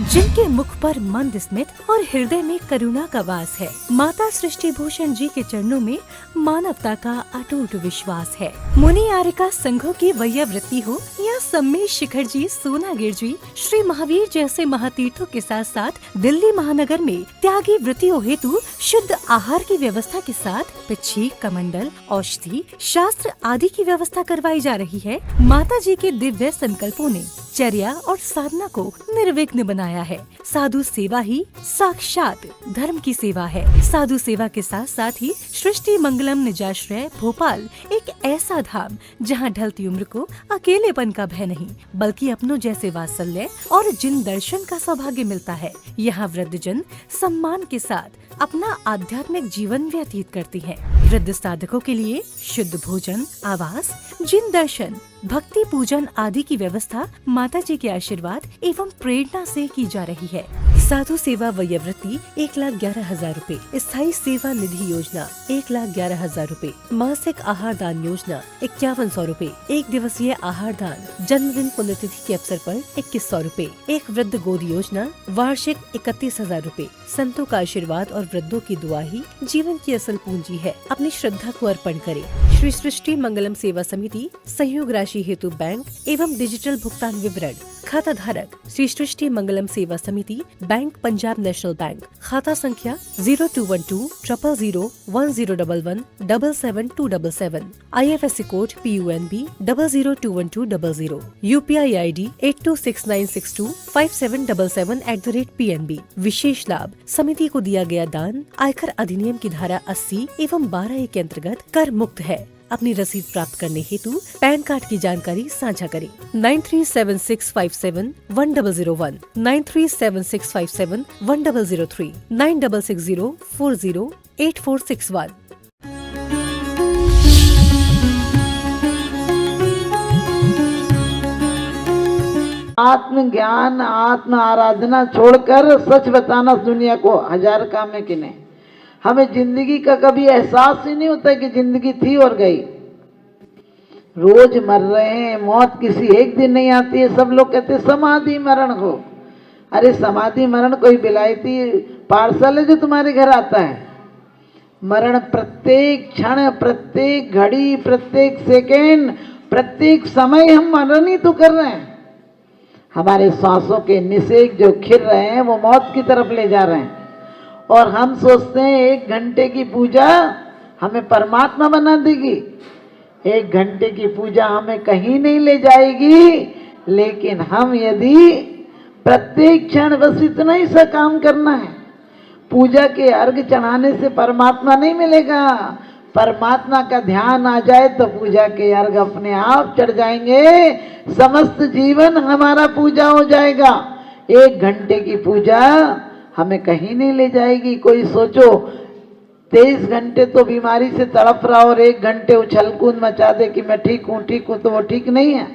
जिनके मुख पर मंद स्मित और हृदय में करुणा का वास है। माता सृष्टि भूषण जी के चरणों में मानवता का अटूट विश्वास है। मुनि आर्यका संघों की वैयावृत्ति हो या सम्मेश शिखर जी, सोनागिर जी, श्री महावीर जैसे महातीर्थों के साथ साथ दिल्ली महानगर में त्यागी वृत्तियों हेतु शुद्ध आहार की व्यवस्था के साथ पिच्छी, कमंडल, औषधि, शास्त्र आदि की व्यवस्था करवाई जा रही है। माता जी के दिव्य संकल्पों ने चर्या और साधना को निर्विघ्न बनाया है। साधु सेवा ही साक्षात धर्म की सेवा है। साधु सेवा के साथ साथ ही सृष्टि मंगलम निजाश्रय भोपाल एक ऐसा धाम जहां ढलती उम्र को अकेलेपन का भय नहीं, बल्कि अपनों जैसे वात्सल्य और जिन दर्शन का सौभाग्य मिलता है। यहाँ वृद्धजन सम्मान के साथ अपना आध्यात्मिक जीवन व्यतीत करती हैं। वृद्ध साधकों के लिए शुद्ध भोजन, आवास, जिन दर्शन, भक्ति पूजन आदि की व्यवस्था माता जी के आशीर्वाद एवं प्रेरणा से की जा रही है। साधु सेवा वयोवृत्ति 1,11,000 रूपए, स्थायी सेवा निधि योजना 1,11,000 रूपए, मासिक आहार दान योजना 5100 रूपए, एक दिवसीय आहार दान, जन्मदिन पुण्यतिथि के अवसर पर 2100 रूपए, एक वृद्ध गोद योजना वार्षिक 31,000 रूपए। संतों का आशीर्वाद और वृद्धों की दुआ ही जीवन की असल पूंजी है। अपनी श्रद्धा को अर्पण करें। श्री सृष्टि मंगलम सेवा समिति, सहयोग राशि हेतु बैंक एवं डिजिटल भुगतान विवरण। खाता धारक श्री सृष्टि मंगलम सेवा समिति, बैंक पंजाब नेशनल बैंक। खाता संख्या 0212001011777277। IFSC code PUNB 0021200। UPI ID 8269625777@PNB। विशेष लाभ समिति को दिया गया दान आयकर अधिनियम की धारा 80 एवं 12A के अंतर्गत कर मुक्त है। अपनी रसीद प्राप्त करने हेतु पैन कार्ड की जानकारी साझा करें। 9376571001, 9376571003, 9660408461। आत्मज्ञान, आत्म आराधना छोड़कर सच बताना दुनिया को 1000 काम है कि नहीं। हमें जिंदगी का कभी एहसास ही नहीं होता कि जिंदगी थी और गई। रोज मर रहे हैं, मौत किसी एक दिन नहीं आती है। सब लोग कहते हैं समाधि मरण हो। अरे समाधि मरण कोई विलायती पार्सल है जो तुम्हारे घर आता है? मरण प्रत्येक क्षण, प्रत्येक घड़ी, प्रत्येक सेकेंड, प्रत्येक समय हम मरण ही तो कर रहे हैं। हमारे सांसों के निषेक जो खिर रहे हैं वो मौत की तरफ ले जा रहे हैं। और हम सोचते हैं 1 घंटे की पूजा हमें परमात्मा बना देगी। 1 घंटे की पूजा हमें कहीं नहीं ले जाएगी। लेकिन हम यदि प्रत्येक क्षण बस इतना ही सा काम करना है। पूजा के अर्घ चढ़ाने से परमात्मा नहीं मिलेगा। परमात्मा का ध्यान आ जाए तो पूजा के अर्घ अपने आप चढ़ जाएंगे। समस्त जीवन हमारा पूजा हो जाएगा। 1 घंटे की पूजा हमें कहीं नहीं ले जाएगी। कोई सोचो 23 घंटे तो बीमारी से तड़प रहा और 1 घंटे उछल कूद मचा दे कि मैं ठीक हूँ तो वो ठीक नहीं है।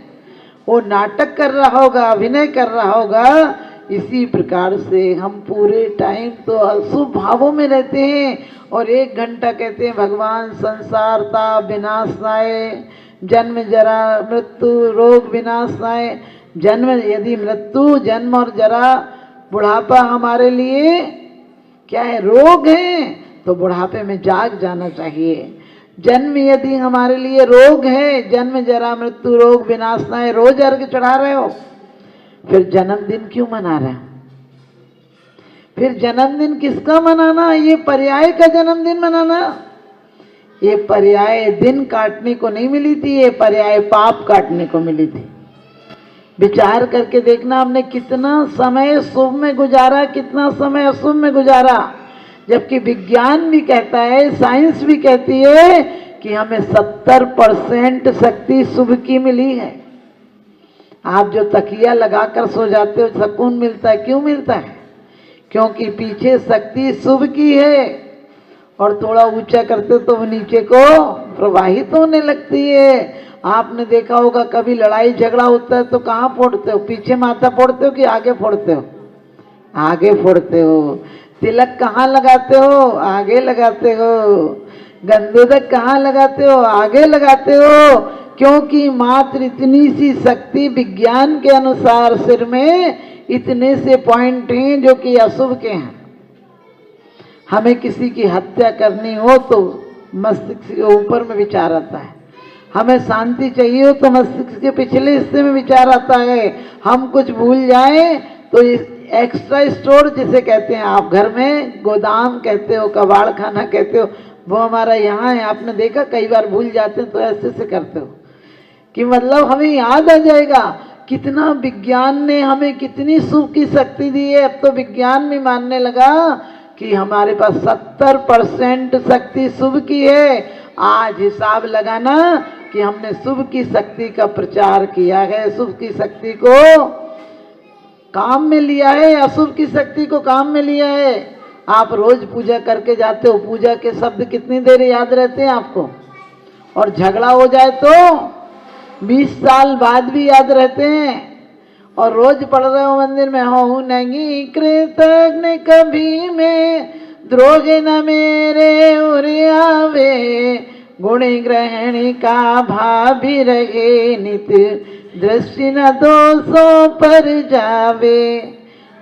वो नाटक कर रहा होगा, अभिनय कर रहा होगा। इसी प्रकार से हम पूरे टाइम तो अशुभ भावों में रहते हैं और 1 घंटा कहते हैं भगवान संसार ताप विनाशनाय, जन्म जरा मृत्यु रोग विनाशनाय। जन्म यदि मृत्यु, जन्म और जरा, बुढ़ापा हमारे लिए क्या है? रोग है। तो बुढ़ापे में जाग जाना चाहिए। जन्म यदि हमारे लिए रोग है, जन्म जरा मृत्यु रोग विनाशनाय, रोज अर्घ चढ़ा रहे हो, फिर जन्मदिन क्यों मना रहे हो? फिर जन्मदिन किसका मनाना? ये पर्याय का जन्मदिन मनाना। ये पर्याय दिन काटने को नहीं मिली थी, ये पर्याय पाप काटने को मिली थी। विचार करके देखना, हमने कितना समय शुभ में गुजारा, कितना समय अशुभ में गुजारा। जबकि विज्ञान भी कहता है, साइंस भी कहती है कि हमें 70% शक्ति शुभ की मिली है। आप जो तकिया लगाकर सो जाते हो सुकून मिलता है, क्यों मिलता है? क्योंकि पीछे शक्ति शुभ की है। और थोड़ा ऊंचा करते तो वो नीचे को प्रवाहित होने लगती है। आपने देखा होगा कभी लड़ाई झगड़ा होता है तो कहाँ फोड़ते हो? पीछे माथा फोड़ते हो कि आगे फोड़ते हो? आगे फोड़ते हो। तिलक कहाँ लगाते हो? आगे लगाते हो। गंधोदक कहाँ लगाते हो? आगे लगाते हो। क्योंकि मात्र इतनी सी शक्ति विज्ञान के अनुसार सिर में इतने से पॉइंट हैं जो कि अशुभ के हैं। हमें किसी की हत्या करनी हो तो मस्तिष्क के ऊपर में विचार आता है, हमें शांति चाहिए हो तो मस्तिष्क के पिछले हिस्से में विचार आता है। हम कुछ भूल जाएं तो एक्स्ट्रा स्टोर जिसे कहते हैं, आप घर में गोदाम कहते हो, कबाड़ खाना कहते हो, वो हमारा यहाँ है। आपने देखा कई बार भूल जाते हैं तो ऐसे से करते हो कि मतलब हमें याद आ जाएगा। कितना विज्ञान ने हमें कितनी सुख की शक्ति दी है। अब तो विज्ञान भी मानने लगा कि हमारे पास 70% शक्ति शुभ की है। आज हिसाब लगाना कि हमने शुभ की शक्ति का प्रचार किया है, शुभ की शक्ति को काम में लिया है, अशुभ की शक्ति को काम में लिया है। आप रोज पूजा करके जाते हो, पूजा के शब्द कितनी देर याद रहते हैं आपको? और झगड़ा हो जाए तो 20 साल बाद भी याद रहते हैं। और रोज पढ़ रहे हो मंदिर में, हो नहीं कृतज्ञ कभी में, द्रोह न मेरे उरे आवे, गुण ग्रहण का भाव भी रहे, नित दृष्टि न दोषों पर जावे।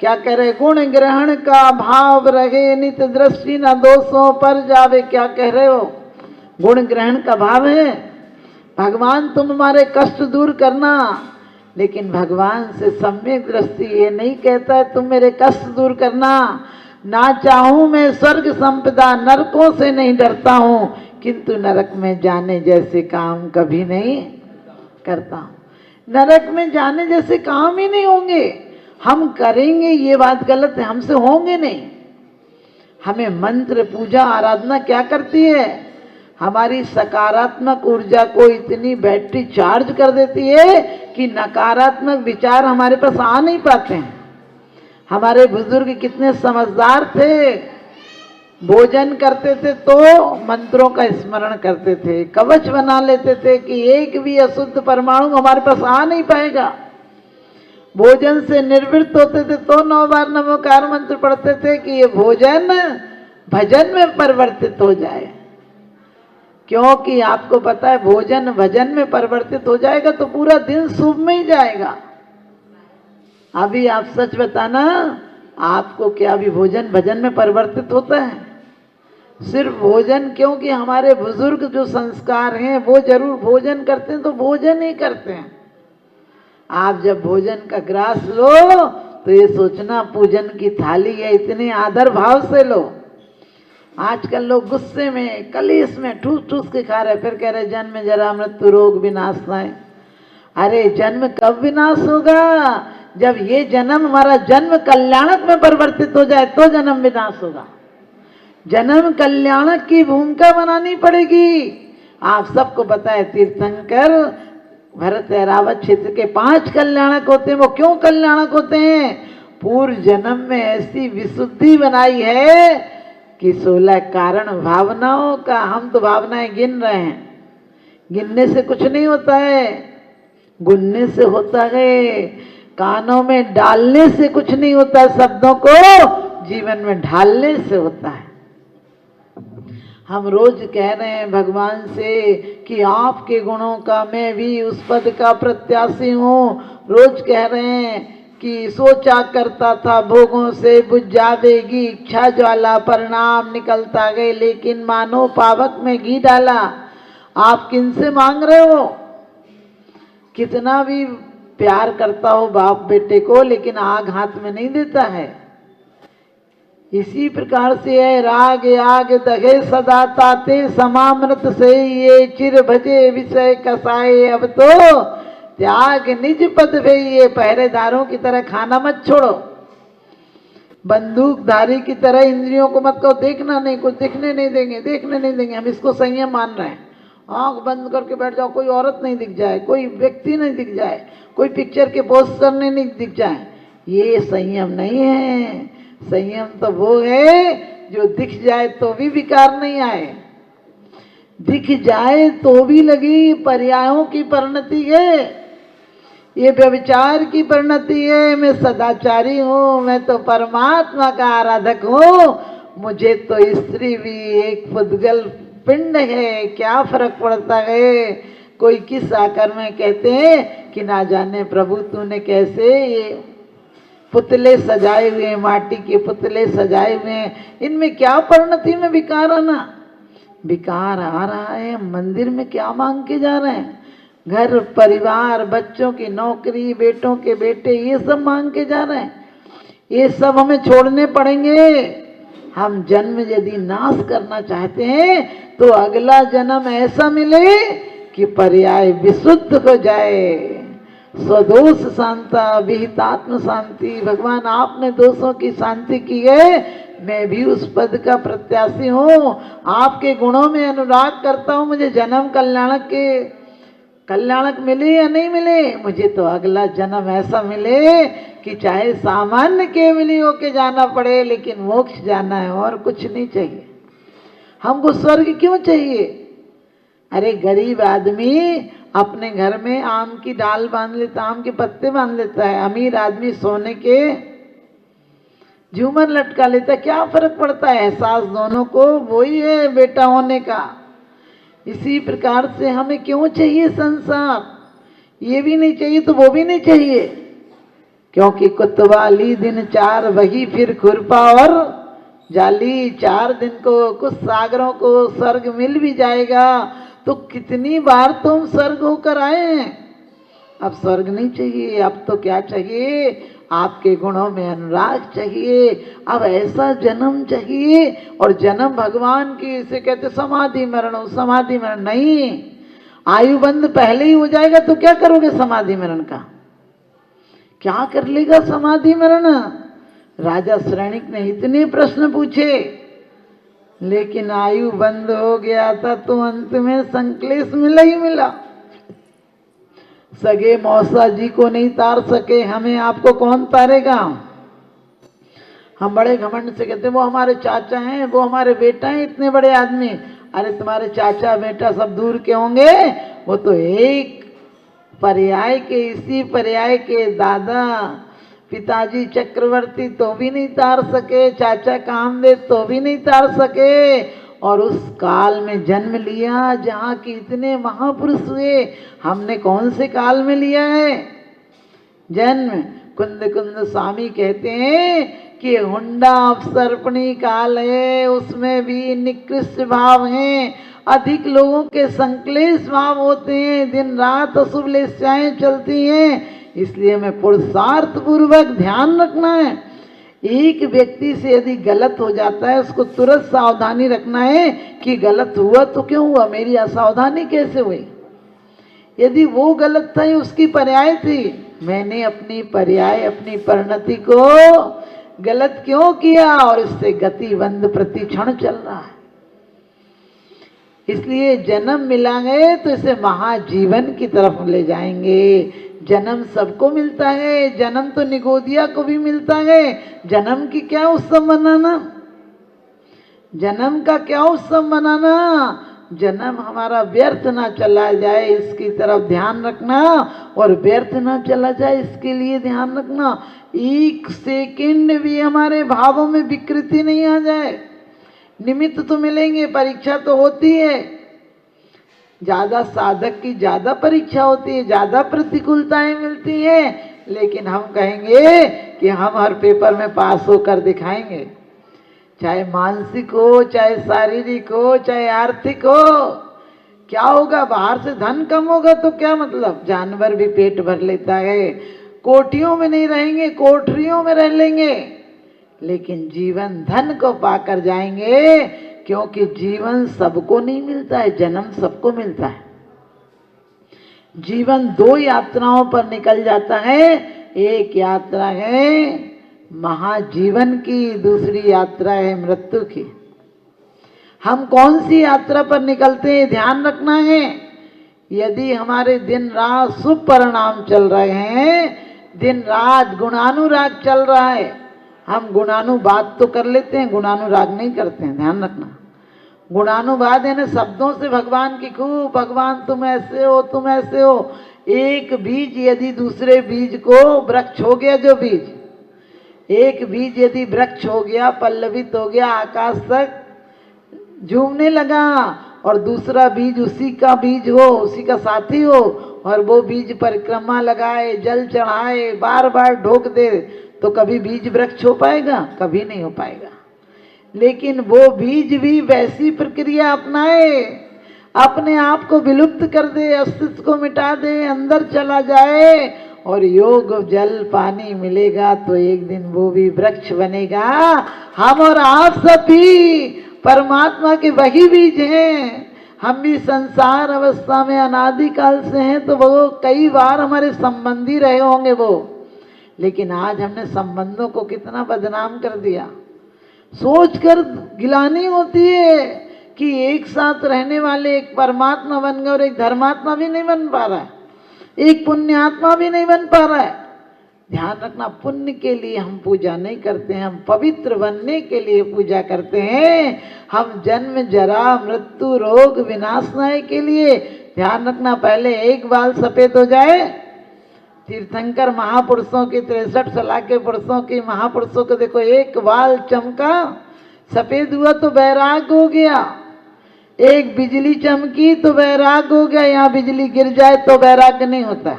क्या कह रहे? गुण ग्रहण का भाव रहे, नित दृष्टि न दोषों पर जावे। क्या कह रहे हो? गुण ग्रहण का भाव है, भगवान तुम हमारे कष्ट दूर करना। लेकिन भगवान से सम्यक दृष्टि ये नहीं कहता है तुम मेरे कष्ट दूर करना। ना चाहूं मैं स्वर्ग संपदा, नरकों से नहीं डरता हूं, किंतु नरक में जाने जैसे काम कभी नहीं करता हूं। नरक में जाने जैसे काम ही नहीं होंगे। हम करेंगे ये बात गलत है, हमसे होंगे नहीं। हमें मंत्र पूजा आराधना क्या करती है? हमारी सकारात्मक ऊर्जा को इतनी बैटरी चार्ज कर देती है कि नकारात्मक विचार हमारे पास आ नहीं पाते हैं। हमारे बुजुर्ग कितने समझदार थे, भोजन करते थे तो मंत्रों का स्मरण करते थे, कवच बना लेते थे कि एक भी अशुद्ध परमाणु हमारे पास आ नहीं पाएगा। भोजन से निर्वृत्त होते थे तो 9 बार नमोकार मंत्र पढ़ते थे कि ये भोजन भजन में परिवर्तित हो जाए। क्योंकि आपको पता है भोजन भजन में परिवर्तित हो जाएगा तो पूरा दिन शुभ में ही जाएगा। अभी आप सच बताना, आपको क्या अभी भोजन भजन में परिवर्तित होता है? सिर्फ भोजन, क्योंकि हमारे बुजुर्ग जो संस्कार हैं वो जरूर भोजन करते हैं तो भोजन ही करते हैं। आप जब भोजन का ग्रास लो तो ये सोचना पूजन की थाली है, इतने आदर भाव से लो। आजकल लोग गुस्से में कलेश में ठूस ठूस के खा रहे, फिर कह रहे जन्म जरा मृत्यु रोग विनाशनाय। अरे जन्म कब विनाश होगा? जब ये जन्म हमारा जन्म कल्याणक में परिवर्तित हो जाए तो जन्म विनाश होगा। जन्म कल्याणक की भूमिका बनानी पड़ेगी। आप सबको पता है तीर्थंकर भरत रावत क्षेत्र के 5 कल्याणक होते हैं। वो क्यों कल्याणक होते हैं? पूर्व जन्म में ऐसी विशुद्धि बनाई है कि 16 कारण भावनाओं का, हम तो भावनाएं गिन रहे हैं, गिनने से कुछ नहीं होता है, गुनने से होता है। कानों में डालने से कुछ नहीं होता, शब्दों को जीवन में ढालने से होता है। हम रोज कह रहे हैं भगवान से कि आपके गुणों का मैं भी उस पद का प्रत्याशी हूँ। रोज कह रहे हैं कि सोचा करता था भोगों से बुझ जावेगी इच्छा ज्वाला, परिणाम निकलता गए लेकिन मानो पावक में घी डाला। आप किनसे मांग रहे हो? कितना भी प्यार करता हो बाप बेटे को, लेकिन आग हाथ में नहीं देता है। इसी प्रकार से है राग आग दगे सदा ताते, समामृत से ये चिर भजे विषय कसाए। अब तो त्याग निज पद पे, ये पहरेदारों की तरह खाना मत छोड़ो, बंदूकधारी की तरह इंद्रियों को मत कहो देखना नहीं, कुछ दिखने नहीं देंगे, देखने नहीं देंगे। हम इसको संयम मान रहे हैं। आंख बंद करके बैठ जाओ, कोई औरत नहीं दिख जाए, कोई व्यक्ति नहीं दिख जाए, कोई पिक्चर के पोस्टर नहीं दिख जाए। ये संयम नहीं है। संयम तो वो है जो दिख जाए तो भी विकार नहीं आए, दिख जाए तो भी लगी पर्यायों की परिणति है। ये व्यभिचार की परिणति है। मैं सदाचारी हूँ, मैं तो परमात्मा का आराधक हूँ, मुझे तो स्त्री भी एक पुद्गल पिंड है, क्या फर्क पड़ता है। कोई किस आकर में कहते हैं कि ना जाने प्रभु तूने कैसे ये पुतले सजाए हुए हैं, माटी के पुतले सजाए हुए हैं, इनमें क्या परिणति में विकार आना? विकार आ रहा है। मंदिर में क्या मांग के जा रहे हैं? घर परिवार, बच्चों की नौकरी, बेटों के बेटे, ये सब मांग के जा रहे हैं। ये सब हमें छोड़ने पड़ेंगे। हम जन्म यदि नाश करना चाहते हैं तो अगला जन्म ऐसा मिले कि पर्याय विशुद्ध हो जाए। स्वदोष शांता विहितात्म शांति। भगवान आपने दोषों की शांति की है, मैं भी उस पद का प्रत्याशी हूँ। आपके गुणों में अनुराग करता हूँ। मुझे जन्म कल्याणक मिले या नहीं मिले, मुझे तो अगला जन्म ऐसा मिले कि चाहे सामान्य केवली होके जाना पड़े, लेकिन मोक्ष जाना है और कुछ नहीं चाहिए। हमको स्वर्ग क्यों चाहिए? अरे गरीब आदमी अपने घर में आम की डाल बांध लेता, आम के पत्ते बांध लेता है। अमीर आदमी सोने के झूमर लटका लेता है। क्या फर्क पड़ता है? एहसास दोनों को वही है बेटा होने का। इसी प्रकार से हमें क्यों चाहिए संसार? ये भी नहीं चाहिए तो वो भी नहीं चाहिए, क्योंकि कुतवाली दिन चार वही फिर खुरपा और जाली। 4 दिन को कुछ सागरों को स्वर्ग मिल भी जाएगा तो कितनी बार तुम स्वर्ग होकर आए हैं। अब स्वर्ग नहीं चाहिए, अब तो क्या चाहिए? आपके गुणों में अनुराग चाहिए। अब ऐसा जन्म चाहिए, और जन्म भगवान की, इसे कहते समाधि मरण। समाधि मरण नहीं, आयु बंद पहले ही हो जाएगा तो क्या करोगे समाधि मरण का? क्या कर लेगा समाधि मरण? राजा श्रेणिक ने इतने प्रश्न पूछे, लेकिन आयु बंद हो गया था तो अंत में संक्लेश मिला ही मिला। सगे मौसा जी को नहीं तार सके, हमें आपको कौन तारेगा? हम बड़े घमंड से कहते वो हमारे चाचा हैं, वो हमारे बेटा हैं, इतने बड़े आदमी। अरे तुम्हारे चाचा बेटा सब दूर के होंगे, वो तो एक पर्याय के, इसी पर्याय के दादा पिताजी चक्रवर्ती तो भी नहीं तार सके, चाचा कामदेव तो भी नहीं तार सके। और उस काल में जन्म लिया जहाँ की इतने महापुरुष हुए। हमने कौन से काल में लिया है जन्म? कुंद कुंद स्वामी कहते हैं कि हुंडा अवसर्पणी काल है, उसमें भी निकृष्ट भाव हैं। अधिक लोगों के संक्लेश भाव होते हैं, दिन रात अशुभ लेस्याएं चलती हैं। इसलिए हमें पुरुषार्थ पूर्वक ध्यान रखना है। एक व्यक्ति से यदि गलत हो जाता है, उसको तुरंत सावधानी रखना है कि गलत हुआ तो क्यों हुआ, मेरी असावधानी कैसे हुई। यदि वो गलत था, उसकी पर्याय थी, मैंने अपनी पर्याय, अपनी परिणति को गलत क्यों किया, और इससे गति बंद प्रति क्षण चल रहा है। इसलिए जन्म मिला है तो इसे महाजीवन की तरफ ले जाएंगे। जन्म सबको मिलता है, जन्म तो निगोदिया को भी मिलता है। जन्म की क्या उत्सव मनाना, जन्म का क्या उत्सव मनाना? जन्म हमारा व्यर्थ ना चला जाए, इसकी तरफ ध्यान रखना, और व्यर्थ ना चला जाए इसके लिए ध्यान रखना। एक सेकंड भी हमारे भावों में विकृति नहीं आ जाए। निमित्त तो मिलेंगे, परीक्षा तो होती है, ज्यादा साधक की ज्यादा परीक्षा होती है, ज्यादा प्रतिकूलताएं मिलती हैं, लेकिन हम कहेंगे कि हम हर पेपर में पास होकर दिखाएंगे, चाहे मानसिक हो, चाहे शारीरिक हो, चाहे आर्थिक हो। क्या होगा? बाहर से धन कम होगा तो क्या मतलब? जानवर भी पेट भर लेता है। कोठियों में नहीं रहेंगे, कोठरियों में रह लेंगे, लेकिन जीवन धन को पाकर जाएंगे, क्योंकि जीवन सबको नहीं मिलता है, जन्म सबको मिलता है। जीवन 2 यात्राओं पर निकल जाता है। एक यात्रा है महाजीवन की, दूसरी यात्रा है मृत्यु की। हम कौन सी यात्रा पर निकलते हैं, ध्यान रखना है। यदि हमारे दिन रात शुभ परिणाम चल रहे हैं, दिन रात गुणानुराग चल रहा है, हम गुणानुवाद तो कर लेते हैं, गुणानुराग नहीं करते हैं, ध्यान रखना। गुणानुवाद है ना, शब्दों से भगवान की खूब, भगवान तुम ऐसे हो, तुम ऐसे हो। एक बीज यदि दूसरे बीज को, वृक्ष हो गया जो बीज, एक बीज यदि वृक्ष हो गया, पल्लवित हो गया, आकाश तक झूमने लगा, और दूसरा बीज उसी का बीज हो, उसी का साथी हो, और वो बीज परिक्रमा लगाए, जल चढ़ाए, बार बार ढोक दे, तो कभी बीज वृक्ष हो पाएगा? कभी नहीं हो पाएगा। लेकिन वो बीज भी वैसी प्रक्रिया अपनाए, अपने आप को विलुप्त कर दे, अस्तित्व को मिटा दे, अंदर चला जाए और योग जल पानी मिलेगा तो एक दिन वो भी वृक्ष बनेगा। हम और आप सब भी परमात्मा के वही बीज हैं। हम भी संसार अवस्था में अनादिकाल से हैं, तो वो कई बार हमारे संबंधी रहे होंगे वो, लेकिन आज हमने संबंधों को कितना बदनाम कर दिया। सोचकर गिलानी होती है कि एक साथ रहने वाले एक परमात्मा बन गए और एक धर्मात्मा भी नहीं बन पा रहा है, एक पुण्यात्मा भी नहीं बन पा रहा है। ध्यान रखना, पुण्य के लिए हम पूजा नहीं करते हैं, हम पवित्र बनने के लिए पूजा करते हैं। हम जन्म जरा मृत्यु रोग विनाशनाय के लिए, ध्यान रखना, पहले एक बाल सफेद हो जाए। तीर्थंकर महापुरुषों की 63 साल के पुरुषों की महापुरुषों को देखो, एक बाल चमका सफेद हुआ तो वैराग हो गया, एक बिजली चमकी तो वैराग हो गया। यहाँ बिजली गिर जाए तो वैराग नहीं होता,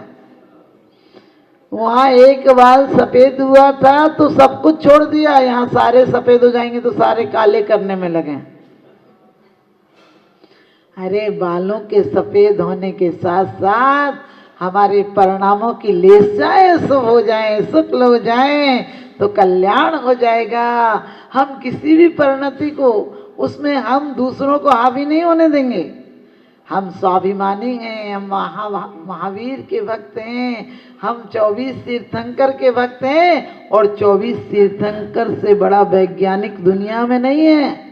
वहां एक बाल सफेद हुआ था तो सब कुछ छोड़ दिया। यहाँ सारे सफेद हो जाएंगे तो सारे काले करने में लगे। अरे बालों के सफेद होने के साथ साथ हमारे परिणामों की लेसाएं शुभ हो जाए, शुक्ल हो जाए तो कल्याण हो जाएगा। हम किसी भी परिणति को उसमें हम दूसरों को हावी नहीं होने देंगे। हम स्वाभिमानी हैं, हम महावीर के भक्त हैं, हम 24 तीर्थंकर के भक्त हैं, और 24 तीर्थंकर से बड़ा वैज्ञानिक दुनिया में नहीं है।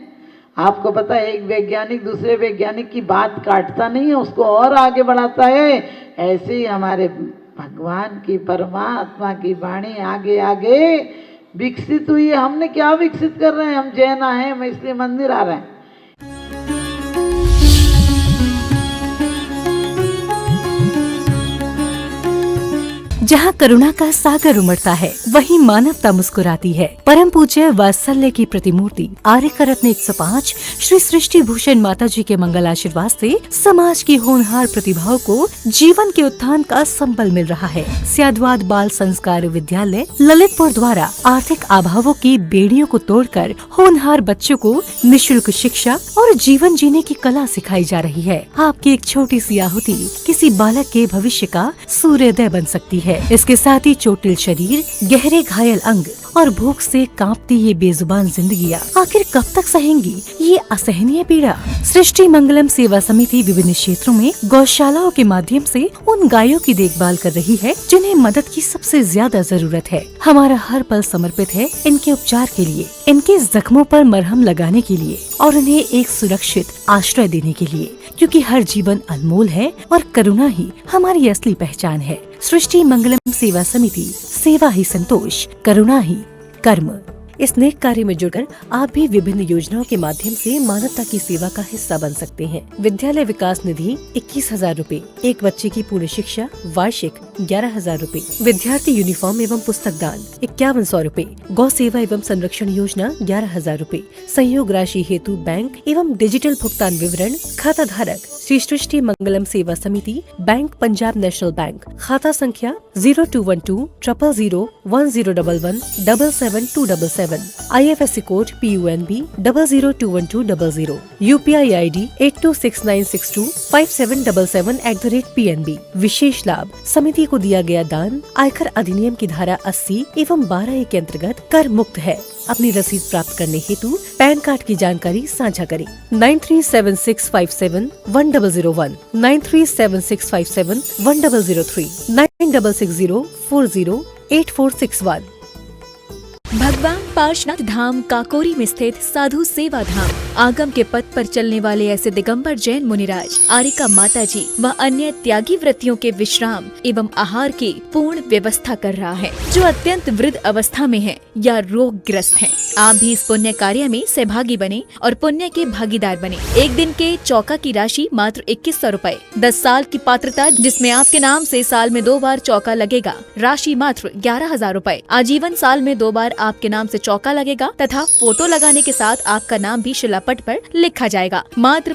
आपको पता है, एक वैज्ञानिक दूसरे वैज्ञानिक की बात काटता नहीं है, उसको और आगे बढ़ाता है। ऐसे ही हमारे भगवान की, परमात्मा की वाणी आगे आगे विकसित हुई है। हमने क्या विकसित कर रहे हैं? हम जैन हैं, हम इसलिए मंदिर आ रहे हैं। जहाँ करुणा का सागर उमड़ता है, वहीं मानवता मुस्कुराती है। परम पूज्य वात्सल्य की प्रतिमूर्ति आर्यका रत्न 105 श्री सृष्टि भूषण माता जी के मंगल आशीर्वाद से समाज की होनहार प्रतिभाओं को जीवन के उत्थान का संबल मिल रहा है। स्याद्वाद बाल संस्कार विद्यालय ललितपुर द्वारा आर्थिक अभावों की बेड़ियों को तोड़कर होनहार बच्चों को निःशुल्क शिक्षा और जीवन जीने की कला सिखाई जा रही है। आपकी एक छोटी सी आहुति किसी बालक के भविष्य का सूर्योदय बन सकती है। इसके साथ ही चोटिल शरीर, गहरे घायल अंग और भूख से कांपती ये बेजुबान जिंदगियां आखिर कब तक सहेंगी ये असहनीय पीड़ा। सृष्टि मंगलम सेवा समिति विभिन्न क्षेत्रों में गौशालाओं के माध्यम से उन गायों की देखभाल कर रही है जिन्हें मदद की सबसे ज्यादा जरूरत है। हमारा हर पल समर्पित है इनके उपचार के लिए, इनके जख्मों पर मरहम लगाने के लिए और उन्हें एक सुरक्षित आश्रय देने के लिए, क्योंकि हर जीवन अनमोल है और करुणा ही हमारी असली पहचान है। सृष्टि मंगलम सेवा समिति, सेवा ही संतोष, करुणा ही कर्म। इस नेक कार्य में जुड़कर आप भी विभिन्न योजनाओं के माध्यम से मानवता की सेवा का हिस्सा बन सकते हैं। विद्यालय विकास निधि 21,000 रूपए, एक बच्चे की पूर्ण शिक्षा वार्षिक 11,000 रूपए, विद्यार्थी यूनिफॉर्म एवं पुस्तक दान 5100 रूपए, गौ सेवा एवं संरक्षण योजना 11,000 रूपए, संयोग राशि हेतु बैंक एवं डिजिटल भुगतान विवरण, खाता धारक श्री सृष्टि मंगलम सेवा समिति, बैंक पंजाब नेशनल बैंक, खाता संख्या 0212 000 1011 77277, IFSC code PUNB 00212000, UPI ID 8269625777@PNB। विशेष लाभ, समिति को दिया गया दान आयकर अधिनियम की धारा 80 एवं 12A के अंतर्गत कर मुक्त है। अपनी रसीद प्राप्त करने हेतु पैन कार्ड की जानकारी साझा करें। 9376571001, 9376571003, 9660408461। भगवान पार्श्वनाथ धाम काकोरी में स्थित साधु सेवा धाम आगम के पथ पर चलने वाले ऐसे दिगंबर जैन मुनिराज, आर्यका माता जी व अन्य त्यागी व्रतियों के विश्राम एवं आहार की पूर्ण व्यवस्था कर रहा है, जो अत्यंत वृद्ध अवस्था में है या रोगग्रस्त हैं। आप भी इस पुण्य कार्य में सहभागी बने और पुण्य के भागीदार बने। एक दिन के चौका की राशि मात्र 2100 रूपए, 10 साल की पात्रता जिसमें आपके नाम से साल में 2 बार चौका लगेगा, राशि मात्र 11,000 रूपए। आजीवन साल में 2 बार आपके नाम से चौका लगेगा तथा फोटो लगाने के साथ आपका नाम भी शिलापट पर लिखा जाएगा, मात्र